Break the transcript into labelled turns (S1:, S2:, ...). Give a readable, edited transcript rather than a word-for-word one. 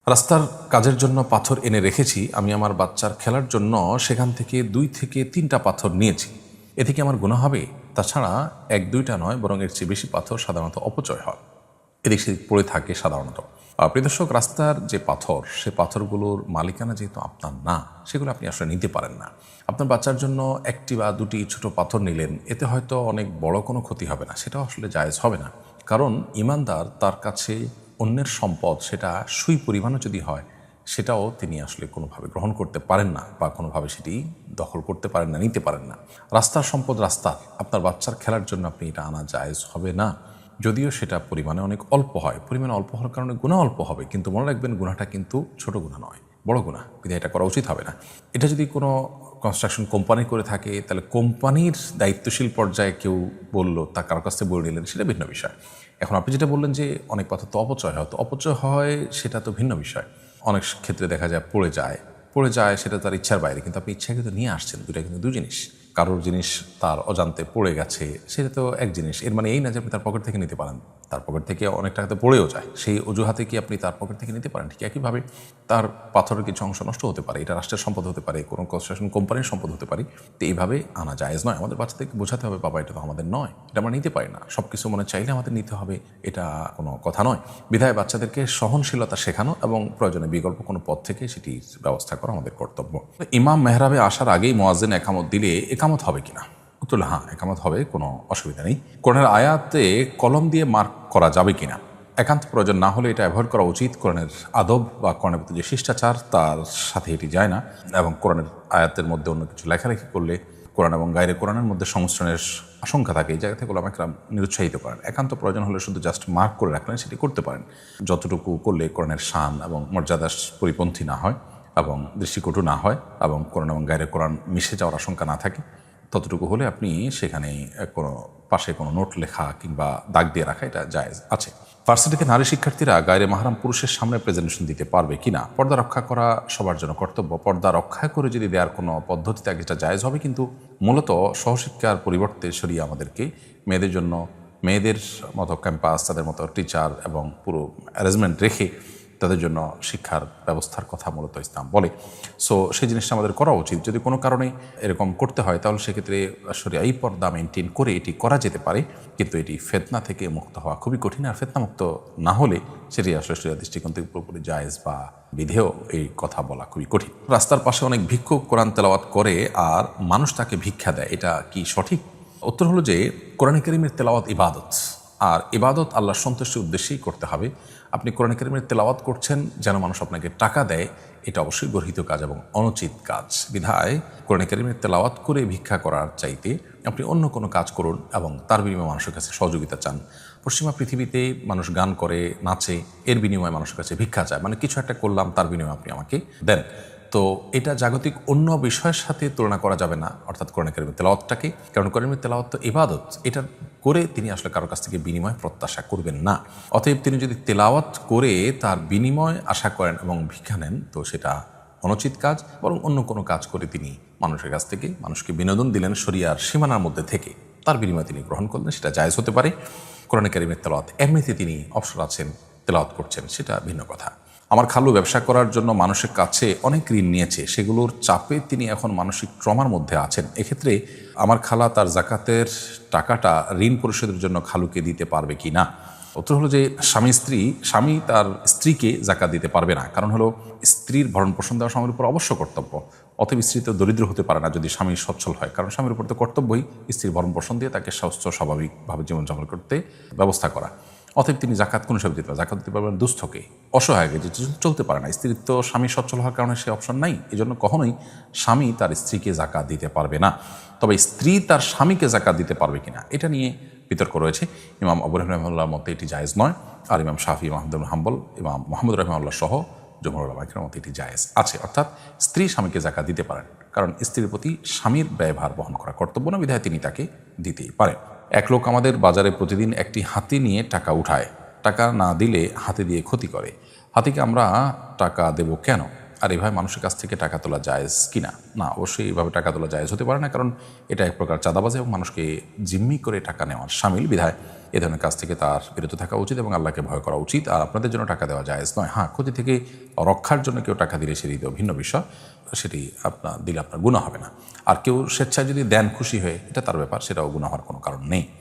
S1: রাস্তার কাজের জন্য পাথর এনে রেখেছি, আমি আমার বাচ্চার খেলার জন্য সেখান থেকে 2 থেকে 3টা পাথর নিয়েছি, এতে কি আমার গুনাহ হবে? তাছাড়া 1-2টা নয়, বরং এর চেয়ে বেশি পাথর সাধারণত অপচয় হয়, এদিক সেদিক পড়ে থাকে সাধারণত। প্রিয় দর্শক, রাস্তার যে পাথর, সে পাথরগুলোর মালিকানা যেহেতু আপনার না, সেগুলো আপনি আসলে নিতে পারেন না। আপনার বাচ্চার জন্য 1টি বা 2টি ছোট পাথর নিলেন, এতে হয়তো অনেক বড় কোনো ক্ষতি হবে না, সেটাও আসলে জায়েজ হবে না। কারণ ইমানদার তার কাছে অন্যের সম্পদ, সেটা সুই পরিমাণও যদি হয়, সেটাও তিনি আসলে কোনোভাবে গ্রহণ করতে পারেন না বা কোনোভাবে সেটি দখল করতে পারেন না, নিতে পারেন না। রাস্তার সম্পদ রাস্তার, আপনার বাচ্চার খেলার জন্য আপনি এটা আনা জায়েজ হবে না। যদিও সেটা পরিমাণে অনেক অল্প হয়, পরিমাণে অল্প হওয়ার কারণে গুনাহ অল্প হবে, কিন্তু মনে রাখবেন গুনাহটা কিন্তু ছোট গুনাহ নয়, বড় গুনাহ, বিধায় এটা করা উচিত হবে না। এটা যদি কোনো কনস্ট্রাকশন কোম্পানি করে থাকে, তাহলে কোম্পানির দায়িত্বশীল পর্যায়ে কেউ বলল, তা কারো কাছ থেকে বলে নিলেন, সেটা ভিন্ন বিষয়। এখন আপনি যেটা বললেন যে অনেক পাথর তো অপচয় হয়, তো অপচয় হয় সেটা তো ভিন্ন বিষয়। অনেক ক্ষেত্রে দেখা যায় পড়ে যায়, সেটা তার ইচ্ছার বাইরে, কিন্তু আপনি ইচ্ছা কিন্তু নিয়ে আসছেন, দুটা কিন্তু দুই জিনিস। কারোর জিনিস তার অজান্তে পড়ে গেছে, সেটা তো এক জিনিস, এর মানে এই না যে আপনি তার পকেট থেকে নিতে পারেন। তার পকেট থেকে অনেক টাকাতে পড়েও যায়, সেই অজুহাতে কি আপনি তার পকেট থেকে নিতে পারেন? ঠিক একইভাবে তার পাথরের কিছু অংশ নষ্ট হতে পারে, এটা রাষ্ট্রের সম্পদ হতে পারে, কোনো কনস্ট্রাকশন কোম্পানির সম্পদ হতে পারে, তো এইভাবে আনা জায়েজ নয়। আমাদের বাচ্চাদেরকে বোঝাতে হবে, বাবা এটা তো আমাদের নয়, এটা আমরা নিতে পারি না, সব কিছু মনে চাইলে আমাদের নিতে হবে, এটা কোনো কথা নয়। বিধায় বাচ্চাদেরকে সহনশীলতা শেখানো এবং প্রয়োজনে বিকল্প কোনো পথ থেকে সেটির ব্যবস্থা করা আমাদের কর্তব্য। ইমাম মেহরাবে আসার আগেই মুয়াজ্জিন একামত দিলে একামত হবে কিনা? উত্তর হ্যাঁ, একামত হবে, কোনো অসুবিধা নেই। কোরআনের আয়াতে কলম দিয়ে মার্ক করা যাবে কিনা? একান্ত প্রয়োজন না হলে এটা অ্যাভয়েড করা উচিত। কোরআনের আদব বা কোরআনের প্রতি যে শিষ্টাচার, তার সাথে এটি যায় না। এবং কোরআনের আয়াতের মধ্যে অন্য কিছু লেখালেখি করলে কোরআন এবং গায়রে কোরআনের মধ্যে সংমিশ্রণের আশঙ্কা থাকে, এই জায়গা থেকে ওলামায়ে নিরুৎসাহিত করেন। একান্ত প্রয়োজন হলে শুধু জাস্ট মার্ক করে রাখলেন, সেটি করতে পারেন, যতটুকু করলে কোরআনের শান এবং মর্যাদার পরিপন্থী না হয় এবং দৃষ্টিকটু না হয় এবং কোরআন এবং গায়রে কোরআন মিশে যাওয়ার আশঙ্কা না থাকে, ততটুকু হলে আপনি সেখানে কোনো পাশে কোনো নোট লেখা কিংবা দাগ দিয়ে রাখা, এটা জায়েজ আছে। ভার্সিটিতে নারী শিক্ষার্থীরা গায়রে মাহরাম পুরুষের সামনে প্রেজেন্টেশন দিতে পারবে কিনা? পর্দা রক্ষা করা সবার জন্য কর্তব্য। পর্দা রক্ষা করে যদি দেওয়ার কোনো পদ্ধতি থাকে, এটা জায়েজ হবে, কিন্তু মূলত সহশিক্ষার পরিবর্তে শরিয়া আমাদেরকে মেয়েদের জন্য, মেয়েদের মতো ক্যাম্পাস, তাদের মতো টিচার এবং পুরো অ্যারেঞ্জমেন্ট রেখে তাদের জন্য শিক্ষার ব্যবস্থার কথা মূলত ইসলাম বলে। সো সেই জিনিসটা আমাদের করা উচিত। যদি কোনো কারণে এরকম করতে হয়, তাহলে সেক্ষেত্রে শরিয়াই পর্দা মেনটেন করে এটি করা যেতে পারে, কিন্তু এটি ফিতনা থেকে মুক্ত হওয়া খুবই কঠিন। আর ফিতনামুক্ত না হলে সেটি আসলে শরিয়া দৃষ্টিকোণ থেকে পুরোপুরি জায়েজ বা বিধেয়, এই কথা বলা খুবই কঠিন। রাস্তার পাশে অনেক ভিক্ষুক কোরআন তেলাওয়াত করে আর মানুষ তাকে ভিক্ষা দেয়, এটা কি সঠিক? উত্তর হলো যে কোরআন কারীমের তেলাওয়াত ইবাদত, আর ইবাদত আল্লাহর সন্তুষ্টির উদ্দেশ্যেই করতে হবে। আপনি কোরআন কারীমের তেলাওয়াত করছেন যেন মানুষ আপনাকে টাকা দেয়, এটা অবশ্যই গর্হিত কাজ এবং অনুচিত কাজ। বিধায় কোরআন কারীমের তেলাওয়াত করে ভিক্ষা করার চাইতে আপনি অন্য কোনো কাজ করুন এবং তার বিনিময়ে মানুষের কাছে সহযোগিতা চান। পশ্চিমা পৃথিবীতে মানুষ গান করে, নাচে, এর বিনিময়ে মানুষের কাছে ভিক্ষা চায়, মানে কিছু একটা করলাম, তার বিনিময়ে আপনি আমাকে দেন। তো এটা জাগতিক অন্য বিষয়ের সাথে তুলনা করা যাবে না, অর্থাৎ কোরআন কারীমের তেলাওয়াতটাকে। কারণ কারীমের তেলাওয়াত তো ইবাদত, এটা করে তিনি আসলে কারো কাছ থেকে বিনিময় প্রত্যাশা করবেন না। অতএব তিনি যদি তেলাওয়াত করে তার বিনিময় আশা করেন এবং ভিক্ষা নেন, তো সেটা অনুচিত কাজ। বরং অন্য কোনো কাজ করে তিনি মানুষের কাছ থেকে মানুষকে বিনোদন দিলেন শরিয়ার সীমানার মধ্যে থেকে, তার বিনিময়ে তিনি গ্রহণ করলেন, সেটা জায়েজ হতে পারে। কোরআন কারীমের তেলাওয়াত এমনিতে তিনি অবসর আছেন, তেলাওয়াত করছেন, সেটা ভিন্ন কথা। আমার খালু ব্যবসা করার জন্য মানুষের কাছে অনেক ঋণ নিয়েছে, সেগুলোর চাপে তিনি এখন মানসিক ট্রমার মধ্যে আছেন। এক্ষেত্রে আমার খালা তার জাকাতের টাকাটা ঋণ পরিশোধের জন্য খালুকে দিতে পারবে কি না? উত্তর হলো যে স্বামী তার স্ত্রীকে জাকাত দিতে পারবে না। কারণ হলো স্ত্রীর ভরণ পোষণ দেওয়া স্বামীর উপর অবশ্য কর্তব্য। অতএব স্ত্রী তো দরিদ্র হতে পারে না যদি স্বামী সচ্ছল হয়, কারণ স্বামীর উপর তো কর্তব্যই স্ত্রীর ভরণ পোষণ দিয়ে তাকে সুস্থ স্বাভাবিকভাবে জীবনযাপন করতে ব্যবস্থা করা। অতএব তিনি জাকাত কোন হিসাবে দিতে পারেন? জাকাত দিতে পারবেন দুস্থকে, অসহায়কে, যে চলতে পারে না। স্ত্রীর তো স্বামী সচ্ছল হওয়ার কারণে সে অপশন নাই, এই জন্য কখনোই স্বামী তার স্ত্রীকে জাকাত দিতে পারবে না। তবে স্ত্রী তার স্বামীকে জাকাত দিতে পারবে কিনা, এটা নিয়ে বিতর্ক রয়েছে। ইমাম আবু হানিফা রাহিমাহুল্লাহর মতে এটি জায়েজ নয়, আর ইমাম শাফি, ইমাম আহমদ বিন হাম্বল, ইমাম মুহাম্মদ রাহিমাহুল্লাহ সহ জমহুর উলামার মতে এটি জায়েজ আছে। অর্থাৎ স্ত্রী স্বামীকে জাকাত দিতে পারেন, কারণ স্ত্রীর প্রতি স্বামীর ব্যয়ভার বহন করা কর্তব্য না, বিধায় তিনি তাকে দিতেই পারেন। এক লোক আমাদের বাজারে প্রতিদিন একটি হাতি নিয়ে টাকা উঠায়, টাকা না দিলে হাতি দিয়ে ক্ষতি করে। হাতিকে আমরা টাকা দেব কেন? আর এভাবে মানুষের কাছ থেকে টাকা তোলা জায়েজ কিনা? না, অবশ্যই এইভাবে টাকা তোলা জায়েজ হতে পারে না, কারণ এটা এক প্রকার চাঁদাবাজি এবং মানুষকে জিম্মি করে টাকা নেওয়ার শামিল। বিধায় এ ধরনের কাজ থেকে তার বিরত থাকা উচিত এবং আল্লাহকে ভয় করা উচিত। আর আপনাদের জন্য টাকা দেওয়া জায়েজ নয়। হ্যাঁ, ক্ষতি থেকে রক্ষার জন্য কেউ টাকা দিলে সেটি তো ভিন্ন বিষয়, সেটি আপনার দিলে আপনার গুনাহ হবে না। আর কেউ স্বেচ্ছায় যদি দেন খুশি হয়ে, এটা তার ব্যাপার, সেটাও গুনাহ হওয়ার কোনো কারণ নেই।